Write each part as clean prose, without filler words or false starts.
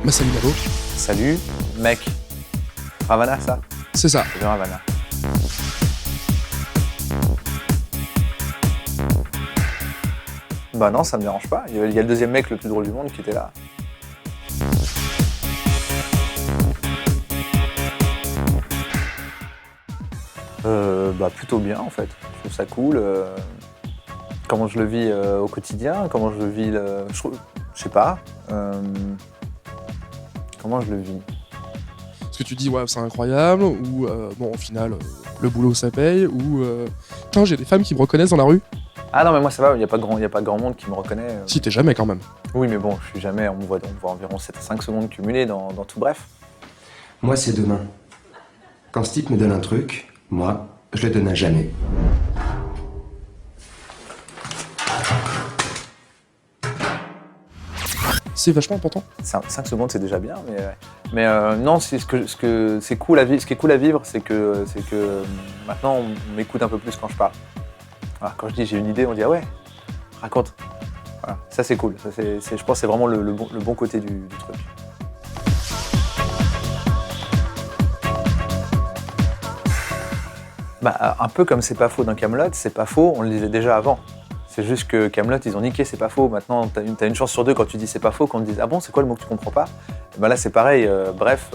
Salut Malo. Salut, mec. Ravana, ça? C'est ça. C'est bien Ravana. Bah non, ça me dérange pas. Il y a le deuxième mec le plus drôle du monde qui était là. Bah plutôt bien en fait. Je trouve ça cool. Comment je le vis au quotidien, comment je le vis, je sais pas. Comment je le vis? Est-ce que tu dis ouais c'est incroyable ou bon au final le boulot ça paye ou putain j'ai des femmes qui me reconnaissent dans la rue? Ah non mais moi ça va, il n'y a pas de grand monde qui me reconnaît. Si t'es jamais quand même. Oui mais bon, je suis jamais, on me voit environ 7 à 5 secondes cumulées dans tout bref. Moi c'est demain. Quand ce type me donne un truc, moi je le donne à jamais. C'est vachement important. 5 secondes c'est déjà bien, mais non, c'est ce qui est cool à vivre, c'est que maintenant on m'écoute un peu plus quand je parle. Voilà, quand je dis j'ai une idée, on dit ah ouais, raconte. Voilà, ça c'est cool, ça, je pense que c'est vraiment le bon côté du truc. Bah, un peu comme C'est pas faux dans Kaamelott, c'est pas faux, on le disait déjà avant. C'est juste que Kaamelott, ils ont niqué C'est pas faux. Maintenant, t'as une chance sur deux quand tu dis C'est pas faux, qu'on te dise ah bon, c'est quoi le mot que tu comprends pas? Et ben là, c'est pareil. Bref,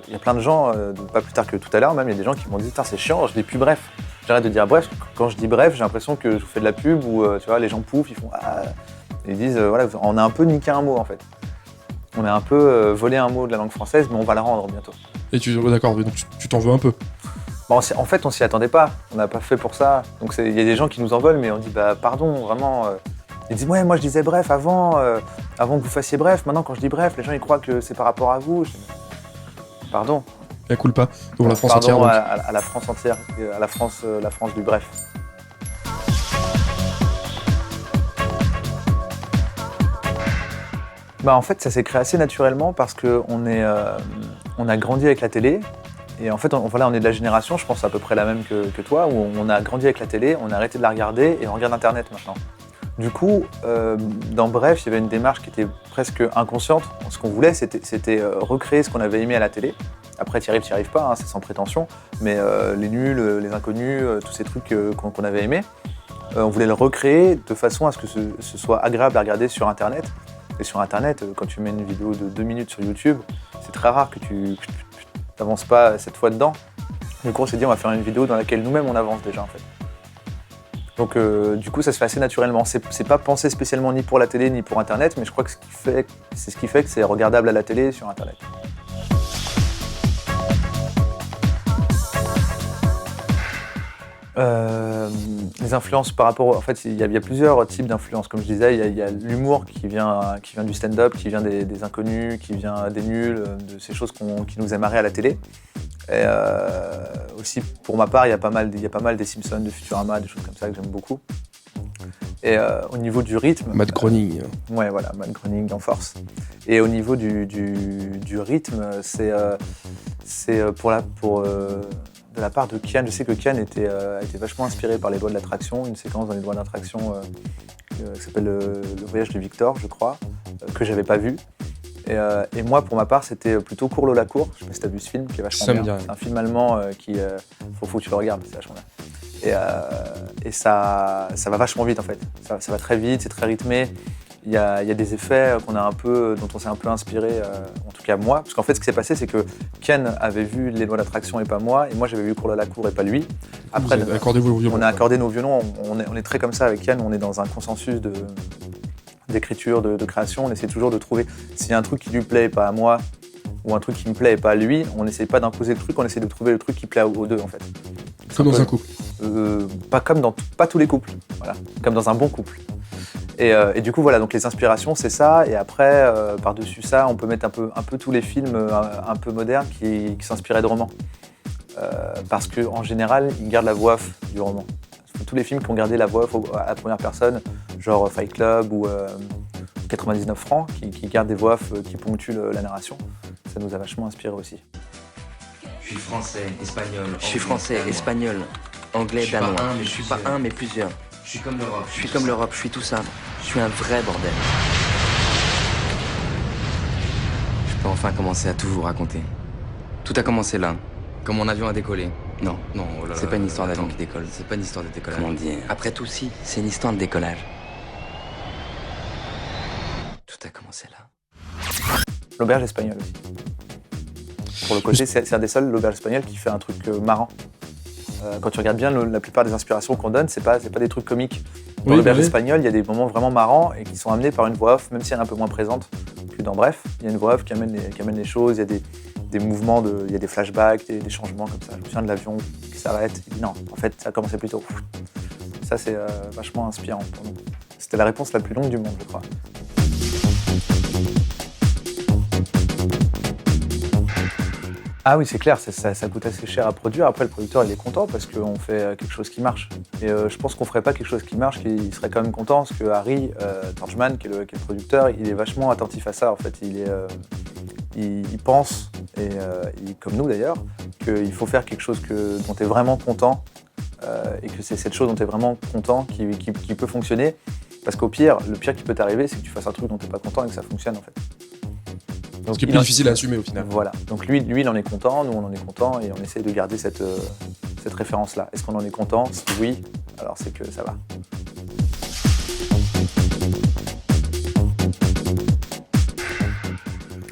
il y a plein de gens, pas plus tard que tout à l'heure, même il y a des gens qui m'ont dit putain, c'est chiant, je dis plus bref. J'arrête de dire bref. Quand je dis bref, j'ai l'impression que je vous fais de la pub ou tu vois, les gens poufent, ils font ah. Ils disent voilà, on a un peu niqué un mot en fait. On a un peu volé un mot de la langue française, mais on va la rendre bientôt. Et d'accord, donc tu t'en veux un peu. Bon, en fait, on s'y attendait pas. On n'a pas fait pour ça. Donc il y a des gens qui nous en veulent, mais on dit bah pardon, vraiment. Ils disent ouais, moi je disais bref avant que vous fassiez bref. Maintenant, quand je dis bref, les gens ils croient que c'est par rapport à vous. Pardon. La culpa pour la France Pardon entière. À la France entière, à la France du bref. Bah en fait, ça s'est créé assez naturellement parce que on a grandi avec la télé. Et en fait, on est de la génération, je pense à peu près la même que toi, où on a grandi avec la télé, on a arrêté de la regarder et on regarde Internet maintenant. Du coup, dans Bref, il y avait une démarche qui était presque inconsciente. Ce qu'on voulait, c'était recréer ce qu'on avait aimé à la télé. Après, t'y arrives pas, hein, c'est sans prétention, mais les nuls, les inconnus, tous ces trucs qu'on avait aimés, on voulait le recréer de façon à ce que ce soit agréable à regarder sur Internet. Et sur Internet, quand tu mets une vidéo de 2 minutes sur YouTube, c'est très rare que tu n'avances pas cette fois dedans. Du coup, on s'est dit on va faire une vidéo dans laquelle nous-mêmes on avance déjà en fait. Donc du coup, ça se fait assez naturellement. C'est pas pensé spécialement ni pour la télé ni pour Internet, mais je crois que c'est ce qui fait que c'est regardable à la télé et sur Internet. Les influences par rapport... En fait, il y a plusieurs types d'influences. Comme je disais, il y a l'humour qui vient du stand-up, qui vient des inconnus, qui vient des nuls, de ces choses qui nous aimeraient à la télé. Et aussi, pour ma part, il y a pas mal des Simpsons, de Futurama, des choses comme ça que j'aime beaucoup. Et au niveau du rythme... Matt Groening. Ouais, voilà, Matt Groening en force. Et au niveau du rythme, c'est de la part de Kian. Je sais que Kian a été vachement inspiré par les lois de l'attraction, une séquence dans les lois d'attraction qui s'appelle le voyage de Victor, je crois, que j'avais pas vu. Et moi, pour ma part, c'était plutôt Cours la cour. Je sais pas si t'as vu ce film, qui est vachement bien. C'est un film allemand qui... faut que tu le regardes, c'est vachement bien. Et ça va vachement vite en fait. Ça va très vite, c'est très rythmé. Il y a des effets dont on s'est un peu inspiré, en tout cas moi. Parce qu'en fait, ce qui s'est passé, c'est que Ken avait vu les lois d'attraction et pas moi, et moi j'avais vu Cours la cour et pas lui. Après, on a accordé nos violons. On est très comme ça avec Ken. On est dans un consensus d'écriture, de création. On essaie toujours de trouver s'il y a un truc qui lui plaît et pas à moi, ou un truc qui me plaît et pas à lui. On n'essaie pas d'imposer le truc. On essaie de trouver le truc qui plaît aux deux en fait. Comme dans un couple. Pas tous les couples. Voilà. Comme dans un bon couple. Et du coup, voilà, donc les inspirations, c'est ça. Et après, par-dessus ça, on peut mettre un peu tous les films un peu modernes qui s'inspiraient de romans. Parce qu'en général, ils gardent la voix off du roman. Tous les films qui ont gardé la voix off à la première personne, genre Fight Club ou 99 francs, qui gardent des voix off qui ponctuent la narration, ça nous a vachement inspiré aussi. Je suis français, espagnol. Je suis français, espagnol, anglais, danois. Je suis pas un, mais plusieurs. Je suis comme l'Europe. Je suis comme l'Europe, je suis tout ça. Je suis un vrai bordel. peux enfin commencer à tout vous raconter. Tout a commencé là, quand mon avion a décollé. Non, Non, oh là là, c'est pas une histoire d'avion attends. qui décolle. C'est pas une histoire de décollage. Comment dire? Après tout, si, c'est une histoire de décollage. Tout a commencé là. L'auberge espagnole aussi. Pour le côté, c'est un des seuls, l'auberge espagnole, qui fait un truc marrant. Quand tu regardes bien, la plupart des inspirations qu'on donne, c'est pas des trucs comiques. Dans Oui, l'auberge bah oui. espagnole, il y a des moments vraiment marrants et qui sont amenés par une voix off, même si elle est un peu moins présente que dans Bref. Il y a une voix off qui amène les choses, il y a des mouvements, il y a des flashbacks, des changements comme ça. Je me souviens de l'avion qui s'arrête. Il dit non, en fait, ça a commencé plus tôt. Ça, c'est vachement inspirant pour nous. C'était la réponse la plus longue du monde, je crois. Ah oui, c'est clair, ça coûte assez cher à produire. Après, le producteur, il est content parce qu'on fait quelque chose qui marche. Et je pense qu'on ferait pas quelque chose qui marche, qu'il serait quand même content parce que Harry Torchman, qui est le producteur, il est vachement attentif à ça. En fait, il pense, et comme nous d'ailleurs, qu'il faut faire quelque chose dont tu es vraiment content et que c'est cette chose dont tu es vraiment content qui peut fonctionner. Parce qu'au pire, le pire qui peut t'arriver, c'est que tu fasses un truc dont tu n'es pas content et que ça fonctionne en fait. Donc, Ce qui est plus difficile à assumer au final. Voilà. Donc lui, il en est content, nous on en est content et on essaie de garder cette référence-là. Est-ce qu'on en est content? Si oui, alors c'est que ça va.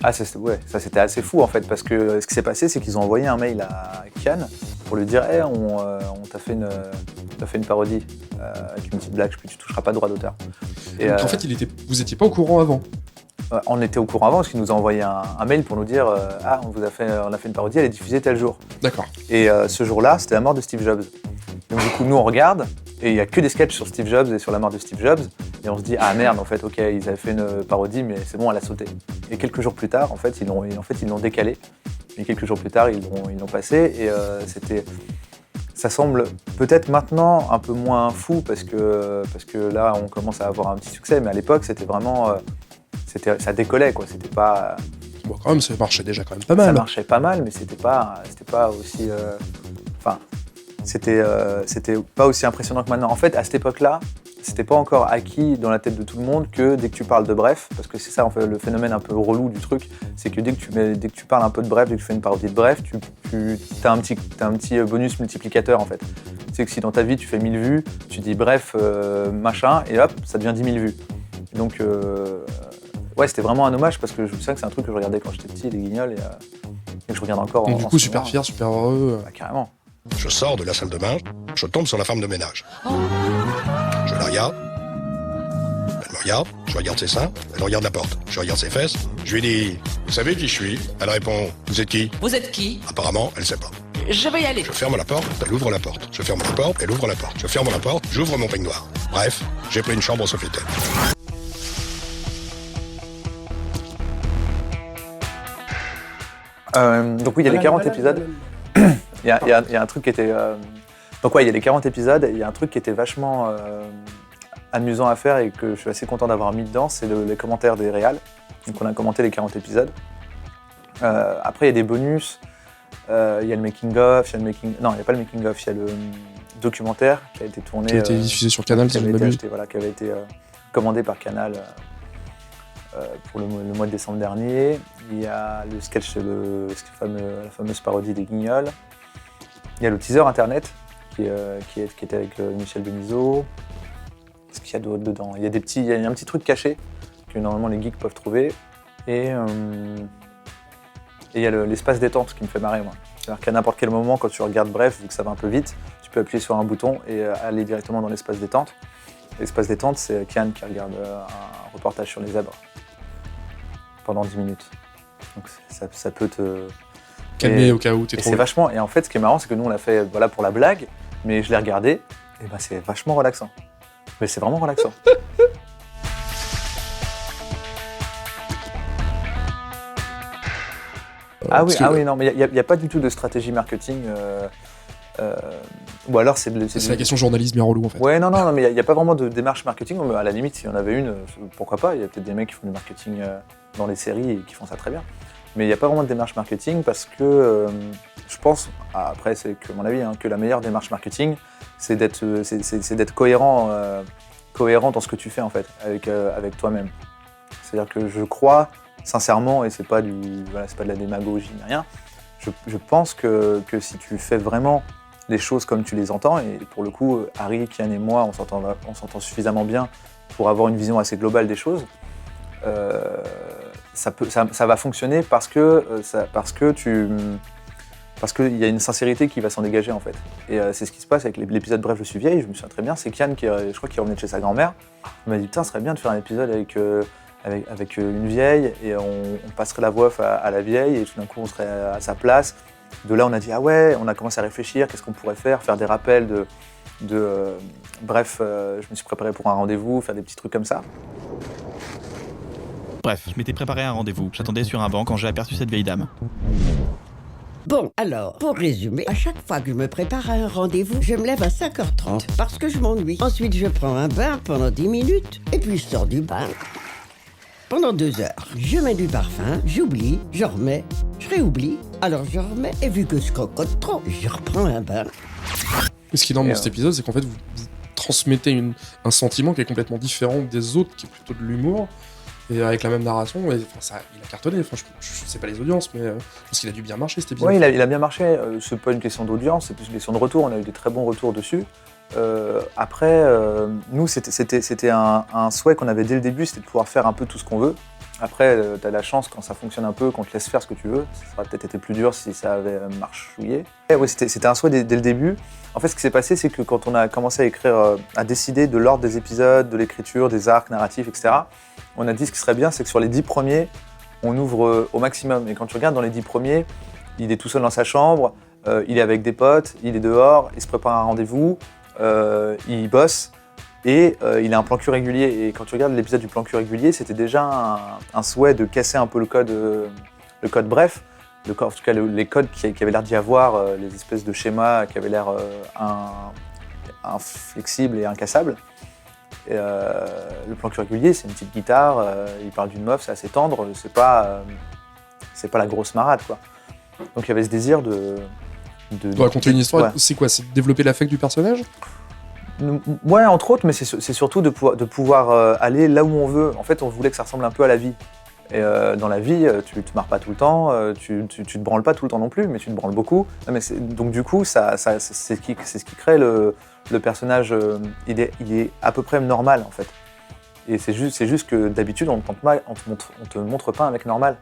Ah, ça c'était assez fou en fait, parce que ce qui s'est passé, c'est qu'ils ont envoyé un mail à Kian pour lui dire hey, on t'a fait une parodie avec une petite blague, tu toucheras pas de droit d'auteur. Et, Donc en fait, vous étiez pas au courant avant. on était au courant avant parce qu'il nous a envoyé un mail pour nous dire on a fait une parodie, elle est diffusée tel jour. D'accord. Et ce jour-là, c'était la mort de Steve Jobs. Donc du coup, nous on regarde et il y a que des sketchs sur Steve Jobs et sur la mort de Steve Jobs et on se dit ah merde, en fait, ok, ils avaient fait une parodie, mais c'est bon, elle a sauté. Et quelques jours plus tard, en fait, ils l'ont décalé. Et quelques jours plus tard, ils l'ont passé et ça semble peut-être maintenant un peu moins fou parce que là, on commence à avoir un petit succès, mais à l'époque, c'était vraiment ça décollait quoi. C'était pas. Bon, quand même, ça marchait déjà quand même pas mal. Ça marchait pas mal, mais c'était pas aussi. Enfin, c'était pas aussi impressionnant que maintenant. En fait, à cette époque-là, c'était pas encore acquis dans la tête de tout le monde que dès que tu parles de Bref, parce que c'est ça en fait le phénomène un peu relou du truc, c'est que dès que tu parles un peu de Bref, dès que tu fais une parodie de Bref, t'as un petit bonus multiplicateur en fait. C'est que si dans ta vie tu fais 1000 vues, tu dis Bref machin et hop, ça devient 10 000 vues. Et donc ouais, c'était vraiment un hommage parce que je me souviens que c'est un truc que je regardais quand j'étais petit, les Guignols, et que je regarde encore. Donc du coup, super fier, super heureux. Bah, carrément. Je sors de la salle de bain, je tombe sur la femme de ménage. Je la regarde. Elle me regarde, je regarde ses seins, elle regarde la porte. Je regarde ses fesses. Je lui dis, vous savez qui je suis? Elle répond, vous êtes qui? Vous êtes qui? Apparemment, elle sait pas. Je vais y aller. Je ferme la porte, elle ouvre la porte. Je ferme la porte, elle ouvre la porte. Je ferme la porte, j'ouvre mon peignoir. Bref, j'ai pris une chambre au Sofitel. Donc oui, il y a les 40 épisodes. Il y a un truc qui était... Donc ouais, il y a les 40 épisodes et il y a un truc qui était vachement amusant à faire et que je suis assez content d'avoir mis dedans, c'est les commentaires des réals. Donc on a commenté les 40 épisodes. Après, il y a des bonus. Il y a le making-of, Non, il n'y a pas le making-of, il y a le documentaire qui a été tourné... Qui a été diffusé sur Canal, qui si je avait ne été m'abuse. acheté, voilà, qui avait été commandé par Canal pour le mois de décembre dernier. Il y a le sketch, la fameuse parodie des Guignols. Il y a le teaser internet qui était avec Michel Benizot. Qu'est-ce qu'il y a d'autre dedans? Il y a un petit truc caché que normalement les geeks peuvent trouver. Et il y a l'espace détente qui me fait marrer, moi. C'est-à-dire qu'à n'importe quel moment, quand tu regardes Bref, vu que ça va un peu vite, tu peux appuyer sur un bouton et aller directement dans l'espace détente. L'espace détente, c'est Kian qui regarde un reportage sur les zèbres pendant 10 minutes. Donc ça peut te... Calmer au cas où t'es Et trop... c'est vachement... Et en fait, ce qui est marrant, c'est que nous, on l'a fait pour la blague, mais je l'ai regardé, et ben c'est vachement relaxant. Mais c'est vraiment relaxant. Oui, non, mais il n'y a pas du tout de stratégie marketing. Ou alors c'est la question journalisme bien relou en fait. Ouais, non, mais il n'y a pas vraiment de démarche marketing. À la limite, s'il y en avait une, pourquoi pas. Il y a peut-être des mecs qui font du marketing dans les séries et qui font ça très bien. Mais il n'y a pas vraiment de démarche marketing parce que je pense, après c'est que mon avis, que la meilleure démarche marketing, c'est d'être cohérent dans ce que tu fais en fait, avec toi-même. C'est-à-dire que je crois sincèrement, et c'est pas de la démagogie ni rien, je pense que si tu fais vraiment les choses comme tu les entends, et pour le coup, Harry, Kian et moi, on s'entend suffisamment bien pour avoir une vision assez globale des choses, ça va fonctionner parce qu'il y a une sincérité qui va s'en dégager en fait. Et c'est ce qui se passe avec l'épisode Bref, je suis vieille, je me souviens très bien, c'est Kian je crois qu'il revenait de chez sa grand-mère, il m'a dit putain, ce serait bien de faire un épisode avec une vieille et on passerait la voix off à la vieille et tout d'un coup on serait à sa place. De là on a dit ah ouais, on a commencé à réfléchir, qu'est-ce qu'on pourrait faire des rappels bref, je me suis préparé pour un rendez-vous, faire des petits trucs comme ça. Bref, je m'étais préparé à un rendez-vous. J'attendais sur un banc quand j'ai aperçu cette vieille dame. Bon, alors, pour résumer, à chaque fois que je me prépare à un rendez-vous, je me lève à 5h30 parce que je m'ennuie. Ensuite, je prends un bain pendant 10 minutes et puis je sors du bain pendant 2 heures. Je mets du parfum, j'oublie, je remets, je réoublie, alors je remets et vu que je cocotte trop, je reprends un bain. Et ce qui est énorme dans cet épisode, c'est qu'en fait, vous transmettez un sentiment qui est complètement différent des autres, qui est plutôt de l'humour. Et avec la même narration, il a cartonné. Enfin, je sais pas les audiences, mais je pense qu'il a dû bien marcher cet épisode. Oui, il a bien marché. C'est pas une question d'audience, c'est plus une question de retour. On a eu des très bons retours dessus. Après, nous, c'était un souhait qu'on avait dès le début, c'était de pouvoir faire un peu tout ce qu'on veut. Après, tu as la chance quand ça fonctionne un peu, qu'on te laisse faire ce que tu veux. Ça aurait peut-être été plus dur si ça avait marchouillé. Oui, c'était un souhait dès le début. En fait, ce qui s'est passé, c'est que quand on a commencé à écrire, à décider de l'ordre des épisodes, de l'écriture, des arcs narratifs, etc., on a dit ce qui serait bien, c'est que sur les 10 premiers, on ouvre au maximum. Et quand tu regardes dans les 10 premiers, il est tout seul dans sa chambre, il est avec des potes, il est dehors, il se prépare un rendez-vous, il bosse et il a un plan cul régulier. Et quand tu regardes l'épisode du plan cul régulier, c'était déjà un souhait de casser un peu le code bref, en tout cas les codes qui avaient l'air d'y avoir, les espèces de schémas qui avaient l'air inflexibles et incassables. Et, le plan cul régulier, c'est une petite guitare, il parle d'une meuf, c'est assez tendre, c'est pas la grosse marade, quoi. Donc il y avait ce désir de raconter une histoire, ouais. C'est quoi? C'est de développer l'affect du personnage? Ouais, entre autres, mais c'est surtout de pouvoir aller là où on veut. En fait, on voulait que ça ressemble un peu à la vie. Et dans la vie, tu te marres pas tout le temps, tu te branles pas tout le temps non plus, mais tu te branles beaucoup. Non, mais donc du coup, c'est ce qui crée le personnage. Il est à peu près normal en fait. Et c'est juste que d'habitude, on te montre pas un mec normal.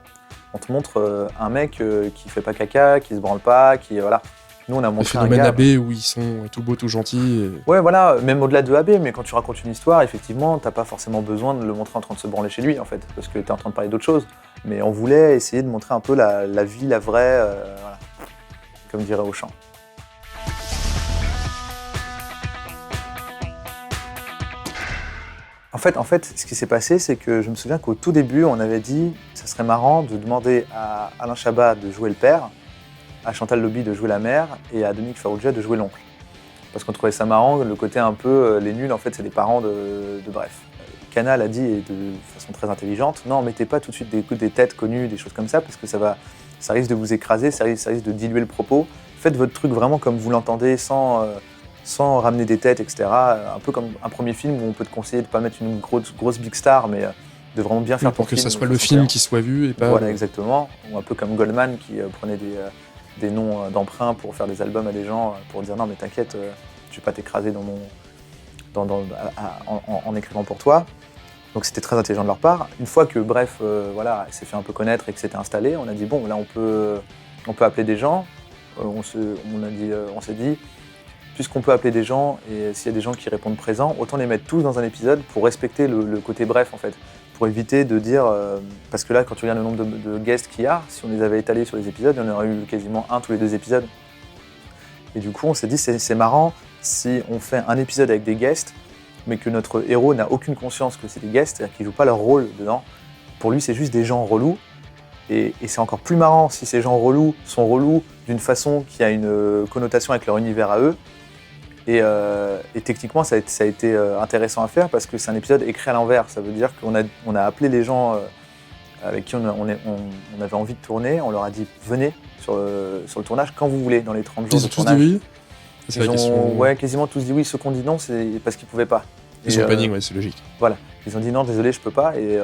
On te montre un mec qui fait pas caca, qui se branle pas, qui voilà. Nous, on a montré un gars. Le phénomène AB où ils sont tout beaux, tout gentils. Et... Ouais, voilà, même au-delà de AB, mais quand tu racontes une histoire, effectivement, t'as pas forcément besoin de le montrer en train de se branler chez lui, en fait, parce que t'es en train de parler d'autre chose. Mais on voulait essayer de montrer un peu la vie, la vraie, voilà, comme dirait Auchan. En fait, ce qui s'est passé, c'est que je me souviens qu'au tout début, on avait dit que ça serait marrant de demander à Alain Chabat de jouer le père, à Chantal Lobby de jouer la mère et à Dominique Farrugia de jouer l'oncle. Parce qu'on trouvait ça marrant, le côté un peu les nuls, en fait, c'est les parents de Bref. Canal a dit, et de façon très intelligente, non, mettez pas tout de suite des têtes connues, des choses comme ça, parce que ça risque de vous écraser, ça risque de diluer le propos. Faites votre truc vraiment comme vous l'entendez, sans ramener des têtes, etc. Un peu comme un premier film où on peut te conseiller de ne pas mettre une grosse big star, mais de vraiment bien faire pour que ça soit le film qui soit vu et pas... Voilà, exactement. Ou un peu comme Goldman qui prenait des noms d'emprunt pour faire des albums à des gens, pour dire non mais t'inquiète, je vais pas t'écraser en écrivant pour toi. Donc c'était très intelligent de leur part. Une fois que Bref, voilà, s'est fait un peu connaître et que c'était installé, on a dit bon là on peut appeler des gens. On s'est dit puisqu'on peut appeler des gens et s'il y a des gens qui répondent présents, autant les mettre tous dans un épisode pour respecter le côté Bref en fait. Pour éviter de dire, parce que là quand tu regardes le nombre de guests qu'il y a, si on les avait étalés sur les épisodes, il y en aurait eu quasiment un tous les 2 épisodes. Et du coup on s'est dit c'est marrant si on fait un épisode avec des guests, mais que notre héros n'a aucune conscience que c'est des guests, c'est-à-dire qu'ils ne jouent pas leur rôle dedans. Pour lui c'est juste des gens relous, et c'est encore plus marrant si ces gens relous sont relous d'une façon qui a une connotation avec leur univers à eux. Et techniquement, ça a été intéressant à faire parce que c'est un épisode écrit à l'envers. Ça veut dire qu'on a appelé les gens avec qui on avait envie de tourner. On leur a dit venez sur le tournage quand vous voulez, dans les 30 jours de tournage. Ils ont tous dit oui. Ouais, quasiment tous dit oui. Ceux qui ont dit non, c'est parce qu'ils ne pouvaient pas. Ils ont paniqué, ouais, c'est logique. Voilà, ils ont dit non, désolé, je peux pas. Et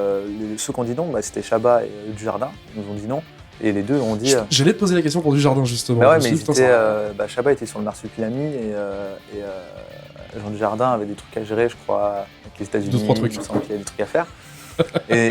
ceux qui ont dit non, c'était Chabat et Dujardin, ils nous ont dit non. Et les deux ont dit. J'allais te poser la question pour Dujardin justement. Bah ouais, mais Chabat était sur le marsupilami et Jean Dujardin avait des trucs à gérer, je crois, avec les États-Unis. 2-3 trucs. Il me semble qu'il y avait des trucs à faire.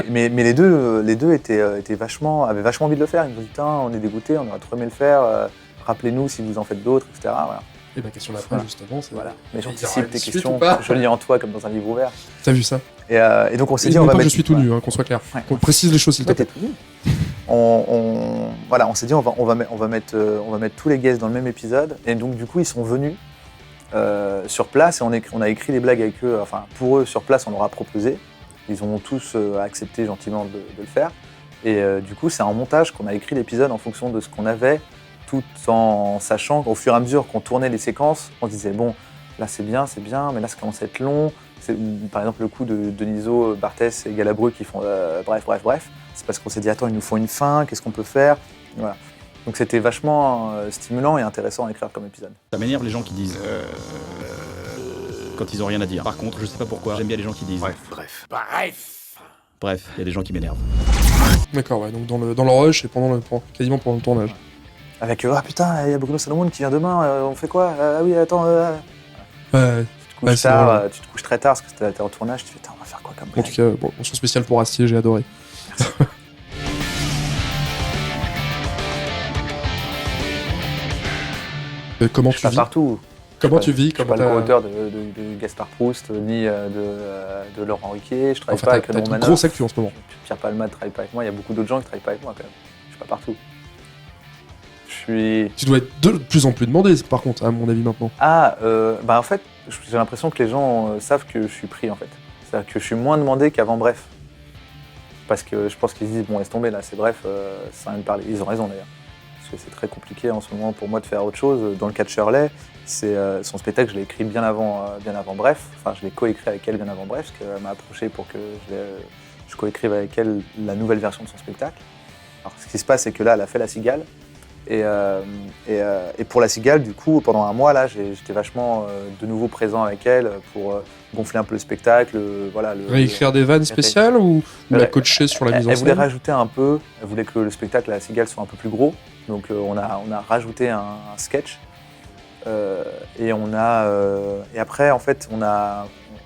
mais les deux avaient vachement envie de le faire. Ils nous ont dit putain, on est dégoûtés, on aurait trop aimé le faire. Rappelez-nous si vous en faites d'autres, etc. Voilà. Et ma question d'après, justement, c'est. Voilà. Mais j'anticipe tes questions, je lis en toi comme dans un livre ouvert. T'as vu ça? Et donc on s'est dit, on va mettre. mettre. Je suis tout nu, qu'on soit clair. Ouais. Qu'on précise les choses, s'il te plaît. On s'est dit, on va mettre tous les guests dans le même épisode. Et donc du coup, ils sont venus sur place et on a écrit des blagues avec eux. Enfin, pour eux, sur place, on leur a proposé. Ils ont tous accepté gentiment de le faire. Et du coup, c'est un montage qu'on a écrit l'épisode en fonction de ce qu'on avait, tout en sachant qu'au fur et à mesure qu'on tournait les séquences, on se disait bon, là c'est bien, mais là ça commence à être long. Par exemple, le coup de Denisot, Barthès et Galabru qui font bref. C'est parce qu'on s'est dit attends, ils nous font une fin, qu'est-ce qu'on peut faire? Voilà. Donc c'était vachement stimulant et intéressant à écrire comme épisode. Ça m'énerve les gens qui disent quand ils ont rien à dire. Par contre, je sais pas pourquoi, j'aime bien les gens qui disent Bref, il y a des gens qui m'énervent. D'accord, ouais, donc dans le rush et quasiment pendant le tournage. Avec ah putain, il y a Bruno Salomon qui vient demain, on fait quoi? Ah oui, attends. Ouais. Tu te couches très tard parce que t'es en tournage, tu fais on va faire quoi comme blague? En tout cas, mention spéciale pour Astier, j'ai adoré. Comment tu vis? Partout. Comment tu vis? Je suis pas le co-auteur de Gaspard Proust, ni de Laurent Ruquier. Je travaille pas avec Raymond Manoff. T'as une grosse actu en ce moment. Pierre Palmade travaille pas avec moi. Il y a beaucoup d'autres gens qui travaillent pas avec moi quand même. Je suis pas partout. Tu dois être de plus en plus demandé, par contre, à mon avis maintenant. En fait, j'ai l'impression que les gens savent que je suis pris en fait. C'est-à-dire que je suis moins demandé qu'avant Bref. Parce que je pense qu'ils se disent bon, laisse tomber là, c'est Bref, ça rien de parler. Ils ont raison d'ailleurs. Parce que c'est très compliqué en ce moment pour moi de faire autre chose. Dans le cas de Shirley, son spectacle, je l'ai écrit bien avant Bref. Enfin, je l'ai coécrit avec elle bien avant Bref, parce qu'elle m'a approché pour que je coécrive avec elle la nouvelle version de son spectacle. Alors, ce qui se passe, c'est que là, elle a fait La Cigale. Et pour La Cigale, du coup, pendant un mois, là, j'étais vachement de nouveau présent avec elle pour gonfler un peu le spectacle. Réécrire des vannes spéciales ou la coacher sur la mise en scène? Elle voulait rajouter un peu, elle voulait que le spectacle La Cigale soit un peu plus gros. Donc on a rajouté un sketch. Et après, en fait,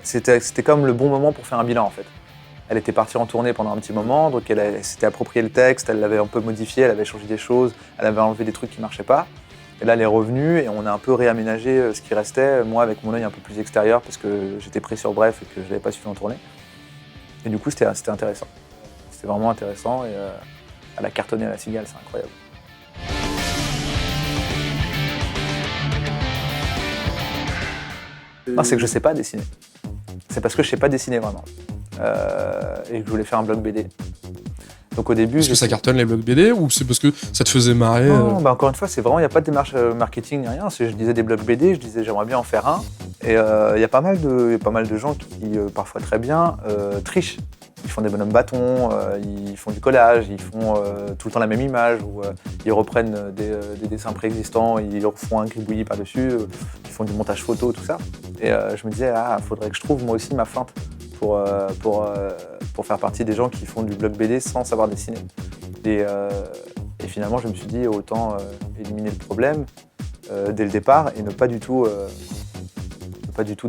c'était comme le bon moment pour faire un bilan, en fait. Elle était partie en tournée pendant un petit moment, donc elle s'était approprié le texte, elle l'avait un peu modifié, elle avait changé des choses, elle avait enlevé des trucs qui ne marchaient pas. Et là, elle est revenue et on a un peu réaménagé ce qui restait, moi avec mon œil un peu plus extérieur, parce que j'étais pris sur Bref et que je n'avais pas suivi en tournée. Et du coup, c'était intéressant. C'était vraiment intéressant et elle a cartonné à La Cigale, c'est incroyable. Non, c'est que je sais pas dessiner. C'est parce que je sais pas dessiner vraiment. Et que je voulais faire un blog BD. Donc au début... Est-ce que ça cartonne les blogs BD ou c'est parce que ça te faisait marrer? Non, encore une fois, c'est vraiment, il n'y a pas de démarche marketing ni rien. Je disais des blogs BD, je disais j'aimerais bien en faire un. Et il y a pas mal de gens qui parfois très bien, trichent. Ils font des bonhommes bâtons, ils font du collage, ils font tout le temps la même image, ou ils reprennent des dessins préexistants, ils refont un gribouillis par-dessus, ils font du montage photo, tout ça. Et je me disais, faudrait que je trouve moi aussi ma feinte pour faire partie des gens qui font du blog BD sans savoir dessiner. Et finalement, je me suis dit, autant éliminer le problème dès le départ et ne pas du tout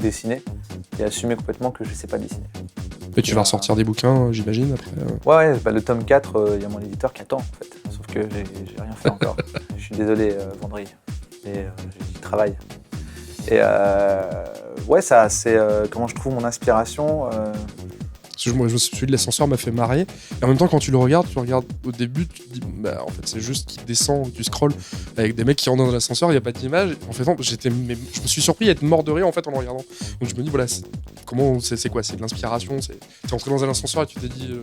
dessiner et assumer complètement que je ne sais pas dessiner. Et tu vas ressortir des bouquins, j'imagine, après Ouais, le tome 4, il y a mon éditeur qui attend, en fait. Sauf que j'ai rien fait encore. Je suis désolé, Vendry. Et j'y travaille. Et ouais, ça, c'est comment je trouve mon inspiration. Celui de l'ascenseur m'a fait marrer. Et en même temps, quand tu regardes au début, tu te dis, en fait, c'est juste qu'il descend, tu scrolles avec des mecs qui rentrent dans l'ascenseur, il n'y a pas d'image. En fait, je me suis surpris à être mort de rire en fait en le regardant. Donc je me dis, voilà, c'est quoi? C'est de l'inspiration? T'es entré dans un ascenseur et tu t'es dit,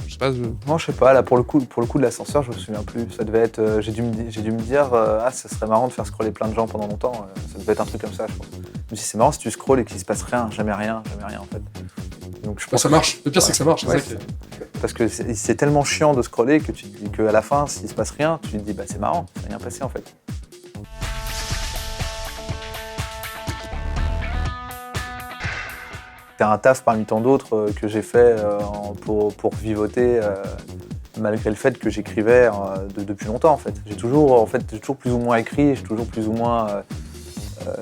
je sais pas. Non, je sais pas. Là, pour le coup de l'ascenseur, je me souviens plus. Ça devait être. J'ai dû me dire, ça serait marrant de faire scroller plein de gens pendant longtemps. Ça devait être un truc comme ça, je pense. Je me dis, c'est marrant si tu scrolles et qu'il se passe rien, jamais rien en fait. Donc, je pense ça marche. Le pire, c'est que ça marche. Ouais, parce que c'est tellement chiant de scroller que tu te dis qu'à la fin, s'il se passe rien, tu te dis c'est marrant, ça n'a rien passé en fait. C'était un taf parmi tant d'autres que j'ai fait pour vivoter, malgré le fait que j'écrivais depuis longtemps en fait. J'ai toujours plus ou moins écrit, j'ai toujours plus ou moins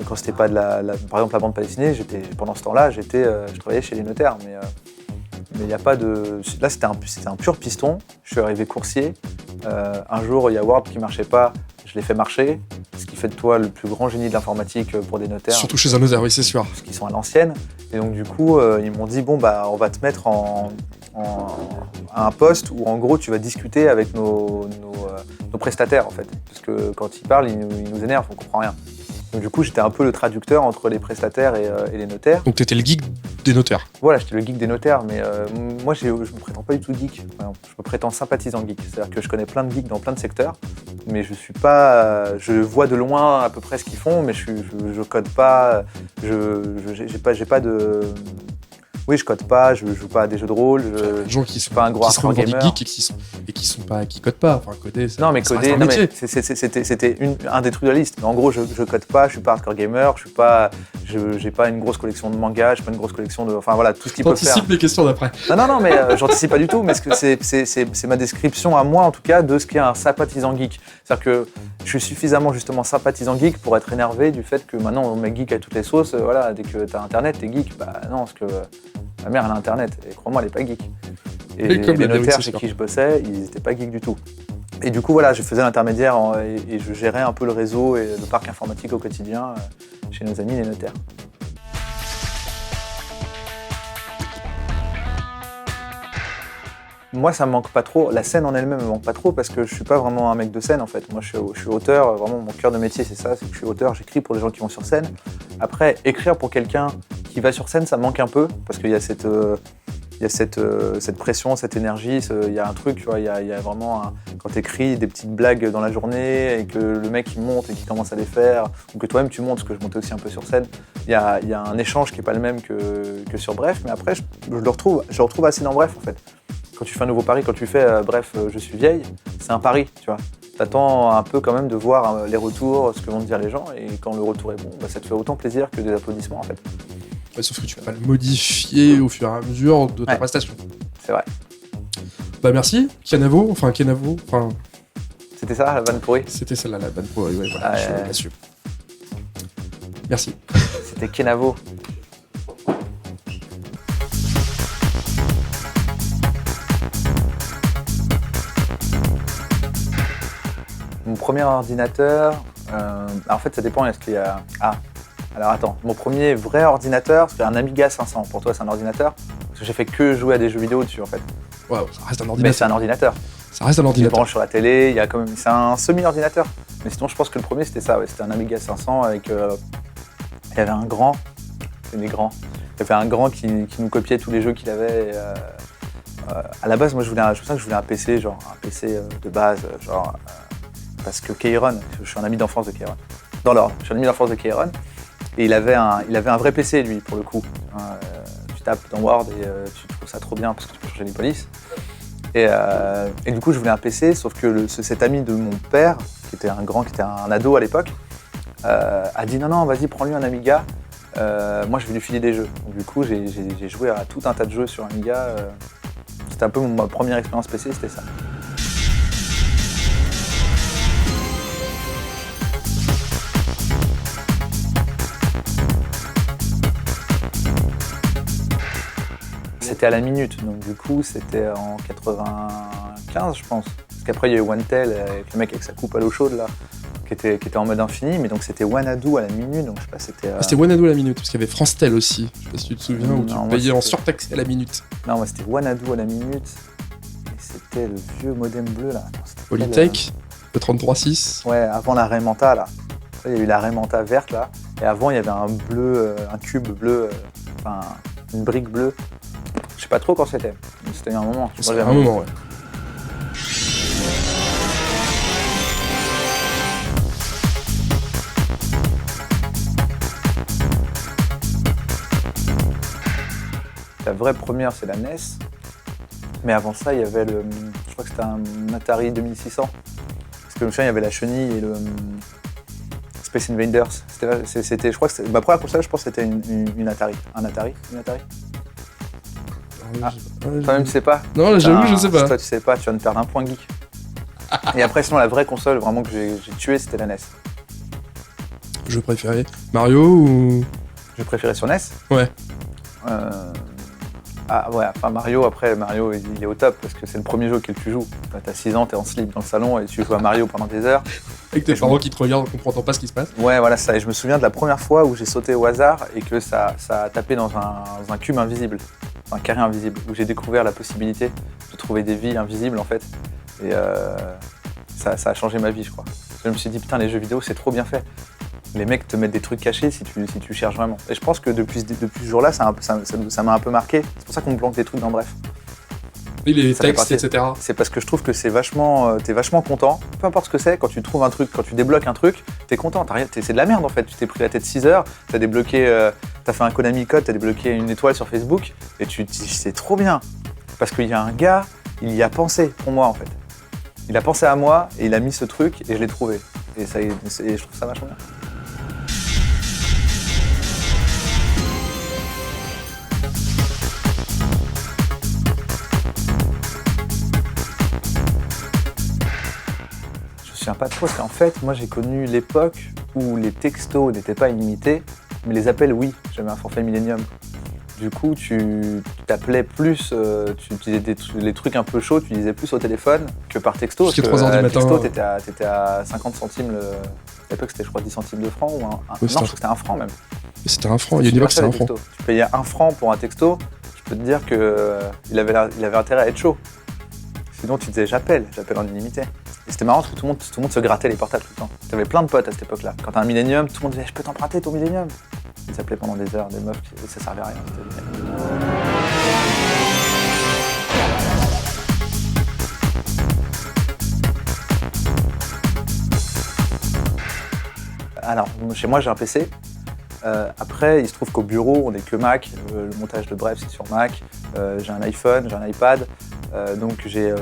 quand c'était pas par exemple la bande dessinée, pendant ce temps-là, je travaillais chez les notaires, mais il n'y a pas de. Là, c'était un pur piston. Je suis arrivé coursier. Un jour, il y a Word qui marchait pas. Je l'ai fait marcher. Ce qui fait de toi le plus grand génie de l'informatique pour des notaires. Surtout chez un notaire, oui, c'est sûr. Parce qu'ils sont à l'ancienne. Et donc, du coup, ils m'ont dit bon, bah, on va te mettre à un poste où, en gros, tu vas discuter avec nos prestataires, en fait. Parce que quand ils parlent, ils nous énervent, on comprend rien. Donc du coup, j'étais un peu le traducteur entre les prestataires et les notaires. Donc t'étais le geek des notaires. Voilà, j'étais le geek des notaires, mais moi, je me prétends pas du tout geek. Enfin, je me prétends sympathisant geek. C'est-à-dire que je connais plein de geeks dans plein de secteurs, mais je suis pas. Je vois de loin à peu près ce qu'ils font, mais je code pas. J'ai pas de. Oui, je code pas, je joue pas à des jeux de rôle. Les gens qui sont pas un gros hardcore gamer. Geeks et qui codent pas. Enfin, coder, non, mais coder, c'était un des trucs de la liste. Mais en gros, je code pas, je suis pas hardcore gamer, j'ai pas une grosse collection de mangas, j'ai pas une grosse collection de. Enfin voilà, tout ce qu'il peut faire. T'anticipes les questions d'après. Non, mais j'anticipe pas du tout, mais c'est ma description à moi, en tout cas, de ce qu'est un sympathisant geek. C'est-à-dire que je suis suffisamment justement sympathisant geek pour être énervé du fait que maintenant on met geek à toutes les sauces. Voilà, dès que t'as internet, t'es geek. Bah non, parce que ma mère elle a internet et crois-moi, elle est pas geek. Et les notaires chez qui je bossais, ils étaient pas geeks du tout. Et du coup, voilà, je faisais l'intermédiaire et je gérais un peu le réseau et le parc informatique au quotidien chez nos amis les notaires. Moi, ça me manque pas trop. La scène en elle-même me manque pas trop parce que je suis pas vraiment un mec de scène en fait. Moi, je suis auteur. Vraiment, mon cœur de métier, c'est ça. C'est que je suis auteur. J'écris pour des gens qui vont sur scène. Après, écrire pour quelqu'un qui va sur scène, ça me manque un peu parce qu'il y a cette pression, cette énergie. Il y a un truc, tu vois. Il y a vraiment quand t'écris des petites blagues dans la journée et que le mec il monte et qu'il commence à les faire, ou que toi-même tu montes, parce que je montais aussi un peu sur scène. Il y a un échange qui est pas le même que sur Bref. Mais après, je le retrouve assez dans Bref en fait. Quand tu fais un nouveau pari, quand tu fais Bref, je suis vieille, c'est un pari, tu vois. T'attends un peu quand même de voir les retours, ce que vont te dire les gens, et quand le retour est bon, bah, ça te fait autant plaisir que des applaudissements en fait. Ouais, sauf que tu peux pas le modifier au fur et à mesure de ta prestation. C'est vrai. Bah merci, Kenavo. C'était ça, la vanne pourrie ? C'était celle-là, la vanne pourrie, ouais, voilà, je l'assume. Merci. C'était Kenavo. Mon premier ordinateur, en fait ça dépend, est-ce qu'il y a... Alors attends, mon premier vrai ordinateur, c'est un Amiga 500. Pour toi c'est un ordinateur ? Parce que j'ai fait que jouer à des jeux vidéo dessus en fait. Ouais, ça reste un ordinateur. Mais c'est un ordinateur. Ça reste un ordinateur. Il branche sur la télé, il y a quand même... c'est un semi-ordinateur. Mais sinon je pense que le premier c'était ça, ouais. C'était un Amiga 500 avec... il y avait un grand, c'est des grands. Il y avait un grand qui nous copiait tous les jeux qu'il avait. À la base, moi je voulais un PC, genre un PC de base, genre... parce que Keyron, je suis un ami d'enfance de Keyron. Dans l'ordre, je suis un ami d'enfance de Keyron. Et il avait un vrai PC, lui, pour le coup. Tu tapes dans Word et tu trouves ça trop bien parce que tu peux changer les polices. Et du coup, je voulais un PC, sauf que cet ami de mon père, qui était un ado à l'époque, a dit non, vas-y, prends-lui un Amiga. Moi, je vais lui filer des jeux. Donc, du coup, j'ai joué à tout un tas de jeux sur Amiga. C'était un peu ma première expérience PC, c'était ça. C'était à la minute, donc du coup c'était en 95 je pense. Parce qu'après il y a eu OneTel avec le mec avec sa coupe à l'eau chaude là, qui était en mode infini, mais donc c'était Wanadoo à la minute, donc je sais pas, c'était... C'était Wanadoo à la minute, parce qu'il y avait France-Tel aussi, je sais pas si tu te souviens, où tu payais en surtaxé à la minute. Non, moi c'était Wanadoo à la minute, et c'était le vieux modem bleu là. Polytech, le 33.6. Ouais, avant la Raymanta là. Après, il y a eu la Raymanta verte là, et avant il y avait un bleu, un cube bleu, enfin une brique bleue. Je sais pas trop quand c'était. C'était un moment. C'était un moment, ouais. La vraie première, c'est la NES. Mais avant ça, il y avait je crois que c'était un Atari 2600. Parce que je me souviens, il y avait la chenille et le Space Invaders. Je crois que c'était ma première console, je pense que c'était une Atari. Un Atari ? Une Atari ? Ah, je sais pas. Ouais, Toi-même, tu sais pas? Non, là, j'avoue, je sais pas. Toi, tu sais pas, tu viens de perdre un point geek. Et après, sinon, la vraie console vraiment que j'ai tuée, c'était la NES. Je préférais Mario ou. Je préférais sur NES. Ouais. Ah ouais, enfin Mario, après, Mario, il est au top parce que c'est le premier jeu auquel tu joues. T'as 6 ans, t'es en slip dans le salon et tu joues à Mario pendant des heures. Avec tes parents qui te regardent en comprenant pas ce qui se passe. Ouais, voilà ça. Et je me souviens de la première fois où j'ai sauté au hasard et que ça a tapé dans un cube invisible, un carré invisible, où j'ai découvert la possibilité de trouver des vies invisibles en fait. Et ça a changé ma vie, je crois. Je me suis dit, putain, les jeux vidéo, c'est trop bien fait. Les mecs te mettent des trucs cachés si tu cherches vraiment. Et je pense que depuis ce jour-là, ça m'a un peu marqué. C'est pour ça qu'on me planque des trucs dans Bref. Oui, les Ça fait textes, partie- etc. C'est parce que je trouve que c'est vachement, t'es vachement content. Peu importe ce que c'est, quand tu trouves un truc, quand tu débloques un truc, t'es content. C'est de la merde en fait. Tu t'es pris la tête 6 heures, t'as débloqué, t'as fait un Konami Code, t'as débloqué une étoile sur Facebook, et tu te dis c'est trop bien. Parce qu'il y a un gars, il y a pensé pour moi en fait. Il a pensé à moi et il a mis ce truc et je l'ai trouvé. Et je trouve ça vachement bien. Je me souviens pas trop parce qu'en fait, moi j'ai connu l'époque où les textos n'étaient pas illimités, mais les appels oui. J'avais un forfait Millennium. Du coup, tu t'appelais plus, tu disais les trucs un peu chauds, tu disais plus au téléphone que par texto. Jusqu'à parce que, 3 heures du matin. Texto, t'étais à 50 centimes. À l'époque, c'était je crois 10 centimes de franc ou un. Oui, Non, je crois que c'était un franc même. Et c'était un franc, il y a une époque, c'était un franc. Tu payais 1 franc pour un texto, je peux te dire qu'il avait intérêt à être chaud. Sinon, tu disais j'appelle en illimité. Et c'était marrant parce que tout le monde se grattait les portables tout le temps. T'avais plein de potes à cette époque-là. Quand t'as un Millennium, tout le monde disait je peux t'emprunter ton Millennium. Ils s'appelaient pendant des heures, des meufs, et ça servait à rien. Alors, chez moi, j'ai un PC. Après, il se trouve qu'au bureau, on n'est que Mac. Le montage de Bref, c'est sur Mac. J'ai un iPhone, j'ai un iPad. Donc, j'ai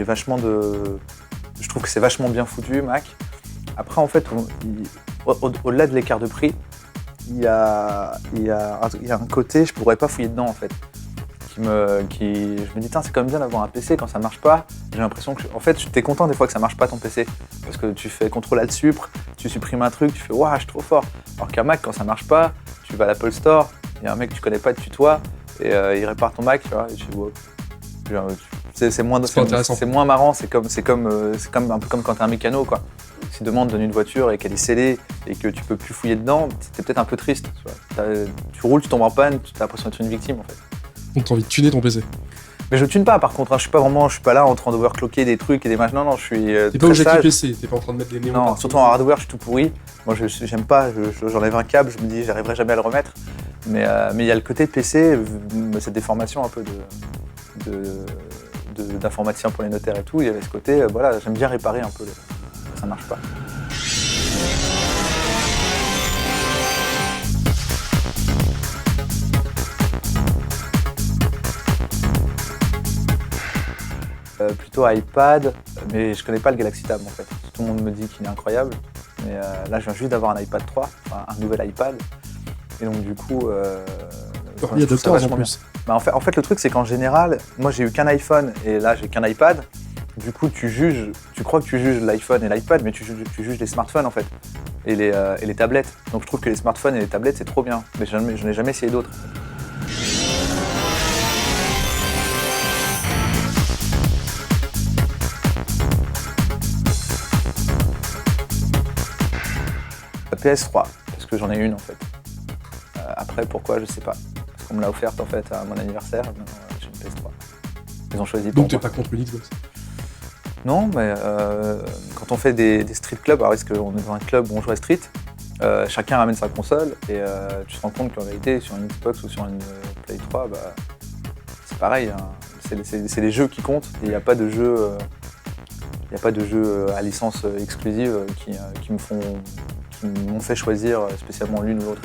vachement de... Je trouve que c'est vachement bien foutu, Mac. Après, en fait, au-delà de l'écart de prix, il y a un côté, je pourrais pas fouiller dedans, en fait. Je me dis, c'est quand même bien d'avoir un PC quand ça marche pas. J'ai l'impression que, en fait, t'es content des fois que ça marche pas ton PC. Parce que tu fais CTRL-Alt-Supr, tu supprimes un truc, tu fais, waouh, je suis trop fort. Alors qu'un Mac, quand ça marche pas, tu vas à l'Apple Store, il y a un mec que tu connais pas de tutoie, et il répare ton Mac, tu vois, et tu dis, wow. C'est moins marrant, c'est comme un peu comme quand t'es un mécano, quoi. Si demain on te donne une voiture et qu'elle est scellée et que tu peux plus fouiller dedans, t'es peut-être un peu triste. Tu roules, tu tombes en panne, tu as l'impression d'être une victime, en fait. Donc t'as envie de tuner ton PC. Mais je tune pas, par contre, hein, je suis pas là en train d'overclocker des trucs et des machins. Non, je suis. T'es pas au Jackie PC, t'es pas en train de mettre des néons. Non, surtout en hardware, je suis tout pourri. Moi, j'aime pas, j'enlève un câble, je me dis, j'arriverai jamais à le remettre. Mais il y a le côté de PC, cette déformation un peu d'informaticien pour les notaires et tout. Il y avait ce côté, voilà, j'aime bien réparer un peu quand ça marche pas. Plutôt iPad, mais je connais pas le Galaxy Tab en fait. Tout le monde me dit qu'il est incroyable, mais là je viens juste d'avoir un iPad 3, enfin un nouvel iPad, et donc du coup... il y a 2 ans en plus. Bah, en fait le truc c'est qu'en général, moi j'ai eu qu'un iPhone et là j'ai qu'un iPad, du coup tu crois que tu juges l'iPhone et l'iPad, mais tu juges les smartphones en fait, et les tablettes. Donc je trouve que les smartphones et les tablettes c'est trop bien, mais je n'ai jamais essayé d'autres. PS3, parce que j'en ai une en fait. Après, pourquoi, je sais pas. Parce qu'on me l'a offerte en fait à mon anniversaire, maintenant j'ai une PS3. Ils ont choisi pour Donc t'es moi. pas contre une Xbox? Non, mais quand on fait des street clubs, alors est-ce qu'on est dans un club où on joue à street, chacun ramène sa console et tu te rends compte qu'en réalité, sur une Xbox ou sur une Play 3, bah, c'est pareil. Hein. C'est les jeux qui comptent et il n'y a pas de jeu. Il n'y a pas de jeux à licence exclusive qui m'ont fait choisir spécialement l'une ou l'autre.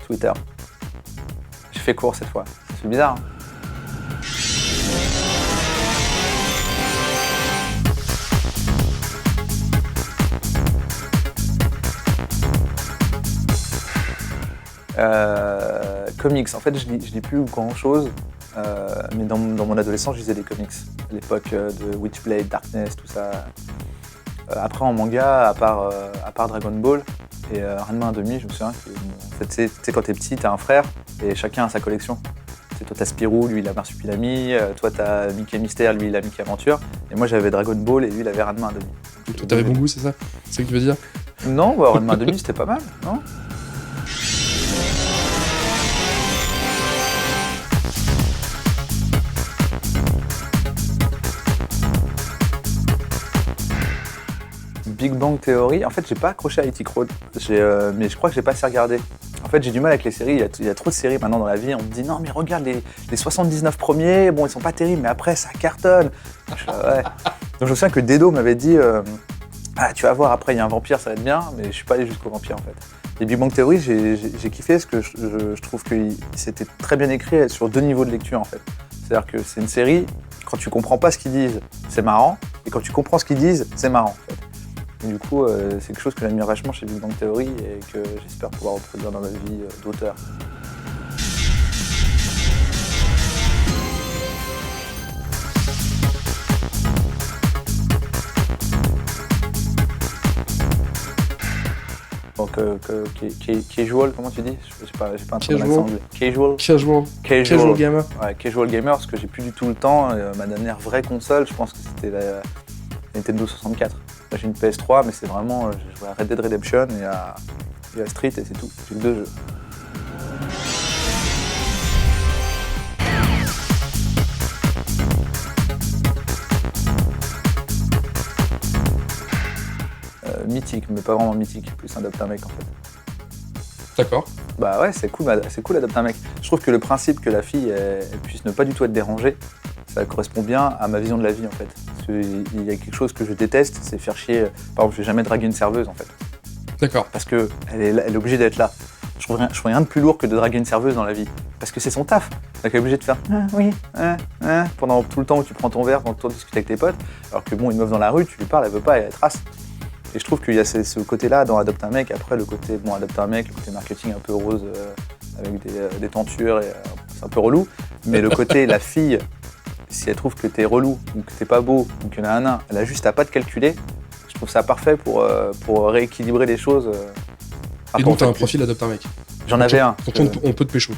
Twitter. J'ai fait court cette fois. C'est bizarre. Hein. Comics, en fait, je lis plus grand-chose, mais dans mon adolescence, je lisais des comics. À l'époque de Witchblade, Darkness, tout ça. Après, en manga, à part Dragon Ball et Ranma 1/2, je me souviens que en fait, tu sais, quand t'es petit, t'as un frère et chacun a sa collection. Toi, t'as Spirou, lui, il a Marsupilami. Toi, t'as Mickey Mystère, lui, il a Mickey Aventure. Et moi, j'avais Dragon Ball et lui, il avait Ranma 1/2. Toi, t'avais bon goût, c'est ça? C'est ce que tu veux dire? Non, bah, Ranma 1/2, c'était pas mal, non? Big Bang Theory, en fait, j'ai pas accroché à E.T. Crowd, mais je crois que j'ai pas assez regardé. En fait, j'ai du mal avec les séries, il y a trop de séries maintenant dans la vie, on me dit non mais regarde les 79 premiers, bon ils sont pas terribles, mais après ça cartonne. Ouais. Donc je me souviens que Dedo m'avait dit ah tu vas voir, après il y a un vampire, ça va être bien, mais je suis pas allé jusqu'au vampire en fait. Et Big Bang Theory, j'ai kiffé parce que je trouve que c'était très bien écrit sur 2 niveaux de lecture en fait. C'est-à-dire que c'est une série, quand tu comprends pas ce qu'ils disent, c'est marrant, et quand tu comprends ce qu'ils disent, c'est marrant en fait. Et du coup, c'est quelque chose que j'admire vachement chez Big Bang Theory et que j'espère pouvoir reproduire dans ma vie d'auteur. Donc, casual, comment tu dis? J'ai pas un truc en accent anglais. Casual gamer. Ouais, casual gamer, parce que j'ai plus du tout le temps. Ma dernière vraie console, je pense que c'était la Nintendo 64. Là, j'ai une PS3, mais c'est vraiment, je joue à Red Dead Redemption et à Street et c'est tout. J'ai que 2 jeux. Mythique, mais pas vraiment mythique, plus Adopt un mec en fait. D'accord. Bah ouais, c'est cool Adopt un mec. Je trouve que le principe que la fille elle puisse ne pas du tout être dérangée, ça correspond bien à ma vision de la vie en fait. Parce qu'il y a quelque chose que je déteste, c'est faire chier. Par exemple, je vais jamais draguer une serveuse en fait. D'accord. Parce qu'elle est obligée d'être là. Je trouve rien de plus lourd que de draguer une serveuse dans la vie. Parce que c'est son taf. Donc elle est obligée de faire pendant tout le temps où tu prends ton verre, pendant que tu discutes avec tes potes. Alors que bon, une meuf dans la rue, tu lui parles, elle veut pas, elle trace. Et je trouve qu'il y a ce côté-là dans Adopt un mec. Après, le côté Adopt un mec, le côté marketing un peu rose avec des tentures, et c'est un peu relou. Mais le côté la fille, si elle trouve que t'es relou ou que t'es pas beau ou qu'il y en a un nain, elle a juste à pas te calculer. Je trouve ça parfait pour rééquilibrer les choses. Et donc t'as un profil Adopt un mec? J'en avais un. Donc on peut te pécho?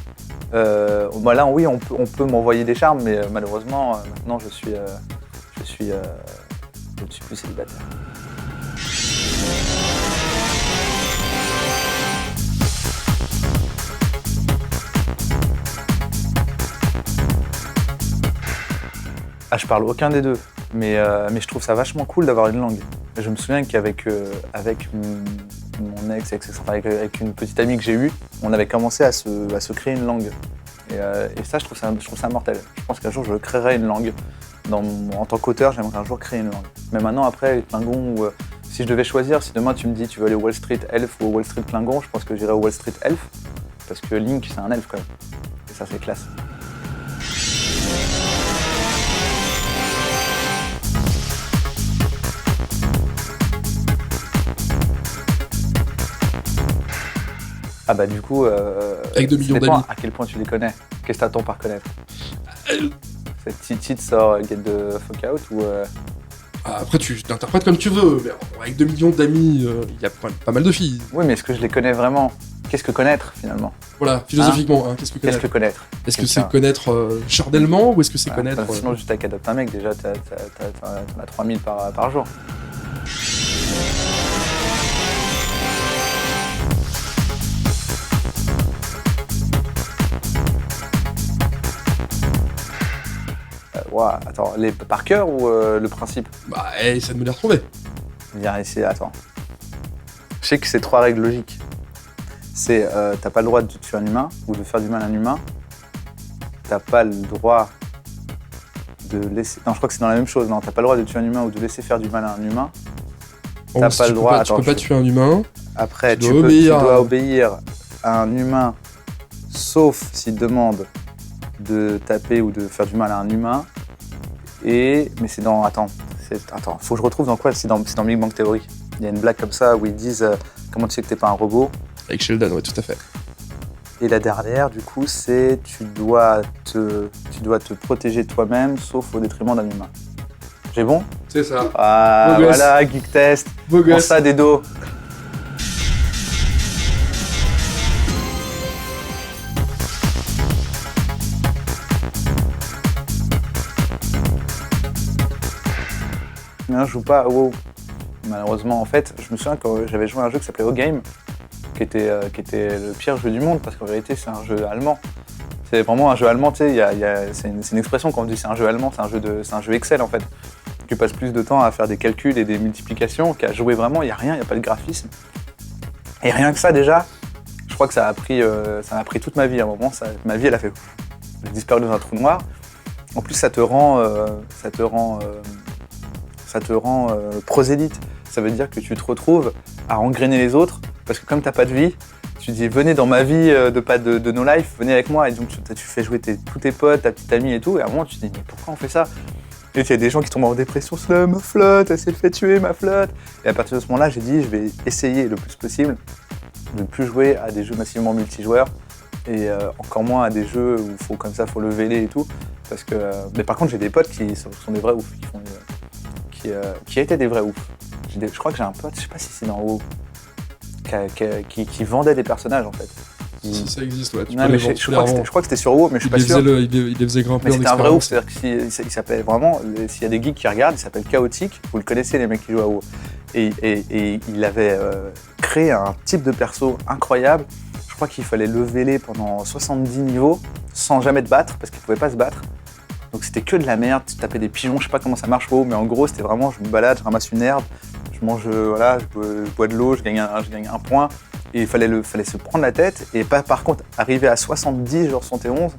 Là, oui, on peut m'envoyer des charmes, mais malheureusement, maintenant je suis plus célibataire. Ah, je parle aucun des deux, mais je trouve ça vachement cool d'avoir une langue. Je me souviens qu'avec mon ex, avec une petite amie que j'ai eue, on avait commencé à se créer une langue. Et ça, je trouve ça mortel. Je pense qu'un jour, je créerai une langue. En tant qu'auteur, j'aimerais un jour créer une langue. Mais maintenant, après, Klingon, si je devais choisir, si demain tu me dis tu veux aller au Wall Street Elf ou au Wall Street Klingon, je pense que j'irai au Wall Street Elf, parce que Link, c'est un elfe quand même. Et ça, c'est classe. Ah bah du coup, avec 2 millions d'amis. À quel point tu les connais? Qu'est-ce que t'attends par connaître? Cette titre sort Get the Fuck Out ou Après tu t'interprètes comme tu veux, mais avec 2 millions d'amis, il y a pas mal de filles. Oui, mais est-ce que je les connais vraiment? Qu'est-ce que connaître finalement? Voilà, philosophiquement, qu'est-ce que connaître? Qu'est-ce que connaître? Est-ce que c'est connaître charnellement ou est-ce que c'est connaître... Sinon juste avec Adopt un mec, déjà t'en as 3000 par jour. Attends, par cœur ou le principe? Bah, essaie de me les retrouver. Viens ici, attends. Je sais que c'est 3 règles logiques. C'est, t'as pas le droit de tuer un humain ou de faire du mal à un humain. T'as pas le droit de laisser... Non, je crois que c'est dans la même chose. Non, t'as pas le droit de tuer un humain ou de laisser faire du mal à un humain. T'as pas le droit... Tu peux pas tuer un humain. Après, tu dois obéir à un humain, sauf s'il demande de taper ou de faire du mal à un humain. Mais c'est dans... Attends, faut que je retrouve dans quoi? C'est dans Big Bang Theory. Il y a une blague comme ça où ils disent comment tu sais que t'es pas un robot? Avec Sheldon, ouais, tout à fait. Et la dernière, du coup, c'est tu dois te protéger toi-même, sauf au détriment d'un humain. J'ai bon? C'est ça. Ah, Beau gosse. voilà, geek test. Beau Pour gosse. ça, des dos. Non, je joue pas à WoW. Malheureusement, en fait, je me souviens quand j'avais joué à un jeu qui s'appelait O-Game, qui était le pire jeu du monde, parce qu'en vérité, c'est un jeu allemand. C'est vraiment un jeu allemand, tu sais, c'est une expression quand on dit c'est un jeu allemand, c'est un jeu Excel en fait. Tu passes plus de temps à faire des calculs et des multiplications qu'à jouer vraiment, il n'y a rien, il n'y a pas de graphisme. Et rien que ça déjà, je crois que ça m'a pris toute ma vie à un moment, ma vie elle a fait... J'ai disparu dans un trou noir. En plus ça te rend prosélyte. Ça veut dire que tu te retrouves à engrainer les autres, parce que comme tu n'as pas de vie, tu dis venez dans ma vie de no life, venez avec moi, et donc tu fais jouer tous tes potes, ta petite amie et tout, et à un moment tu te dis mais pourquoi on fait ça? Et il y a des gens qui tombent en dépression, c'est là, ma flotte, elle s'est fait tuer ma flotte. Et à partir de ce moment-là, j'ai dit je vais essayer le plus possible de ne plus jouer à des jeux massivement multijoueurs, et encore moins à des jeux où faut leveler et tout, parce que mais par contre j'ai des potes qui sont des vrais oufs, qui étaient des vrais oufs. Je crois que j'ai un pote, je sais pas si c'est dans WoW, qui vendait des personnages en fait. Si ça existe, ouais. Non, mais je crois que c'était sur WoW, mais je suis pas sûr. Il les faisait grimper mais en c'était un vrai ouf, expérience. c'est-à-dire qu'il s'appelle vraiment, s'il y a des geeks qui regardent, il s'appelle Chaotique, vous le connaissez les mecs qui jouent à WoW. Et il avait créé un type de perso incroyable. Je crois qu'il fallait leveler pendant 70 niveaux sans jamais te battre, parce qu'il pouvait pas se battre. Donc c'était que de la merde, tu tapais des pigeons, je sais pas comment ça marche WoW, mais en gros c'était vraiment, je me balade, je ramasse une herbe, je mange, je bois de l'eau, je gagne un point. Et il fallait se prendre la tête, et par contre, arriver à 70, genre 71,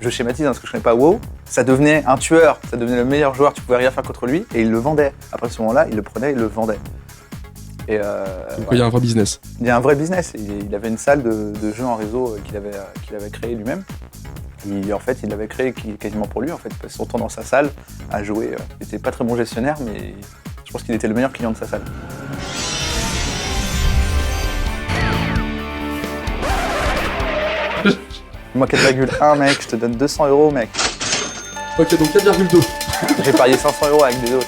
je schématise parce que je connais pas WoW, ça devenait un tueur, ça devenait le meilleur joueur, tu pouvais rien faire contre lui, et il le vendait. Après ce moment-là, il le prenait, il le vendait. Et Donc il y a un vrai business. il y a un vrai business, il avait une salle de jeux en réseau qu'il avait créé lui-même. Et en fait, il l'avait créé quasiment pour lui, en fait, il passait son temps dans sa salle à jouer. Il était pas très bon gestionnaire, mais je pense qu'il était le meilleur client de sa salle. Moi 4,1 mec, je te donne 200 €, mec. Ok, donc 4,2. J'ai parié 500 € avec des autres.